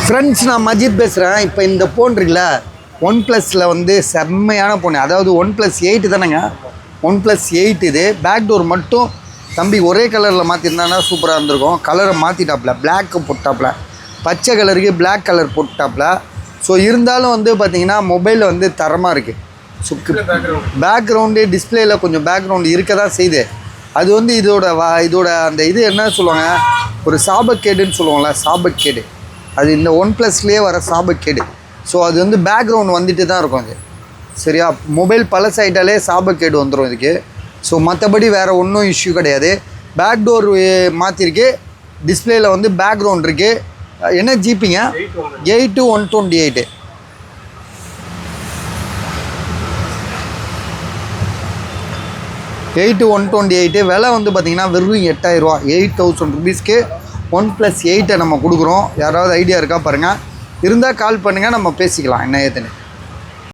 Friends, நான் மஜித் பேசுகிறேன். இப்போ இந்த ஃபோன் இருக்குல்ல, OnePlusல வந்து செம்மையான ஃபோன். அதாவது OnePlus 8 தானேங்க, OnePlus 8 இது. பேக் டோர் மட்டும் தம்பி ஒரே கலரில் மாற்றிருந்தானா சூப்பராக இருந்திருக்கும். கலரை மாற்றிட்டாப்புல, பிளாக்கு போட்டாப்புல, பச்சை கலருக்கு பிளாக் கலர் போட்டாப்புல. ஸோ இருந்தாலும் வந்து பார்த்திங்கன்னா மொபைலில் வந்து தரமாக இருக்குது. ஸோ பேக்ரவுண்டு டிஸ்பிளேயில் கொஞ்சம் பேக்ரவுண்டு இருக்க தான் செய்யுது. அது வந்து இதோட அந்த இது என்ன சொல்லுவாங்க, ஒரு சாபக்கேடுன்னு சொல்லுவாங்களா, சாபக்கேடு. அது இந்த OnePlusலேயே வர சாபக்கேடு. ஸோ அது வந்து பேக்ரவுண்ட் வந்துட்டு தான் இருக்கும் அது. சரியா, மொபைல் பழசாயிட்டாலே சாபக்கேடு வந்துடும் இதுக்கு. ஸோ மற்றபடி வேறு ஒன்றும் இஷ்யூ கிடையாது. பேக் டோர் மாற்றிருக்கு, டிஸ்பிளேயில் வந்து பேக்ரவுண்ட் இருக்குது. என்ன ஜிபிங்க? 8/128. 8/128 விலை வந்து பார்த்திங்கன்னா வெறும் 8000 ரூபா. 8000 ருபீஸ்க்கு OnePlus 8 நம்ம கொடுக்குறோம். யாராவது ஐடியா இருக்கா பாருங்கள், இருந்தால் கால் பண்ணுங்கள், நம்ம பேசிக்கலாம் என்ன ஏதுன்னு.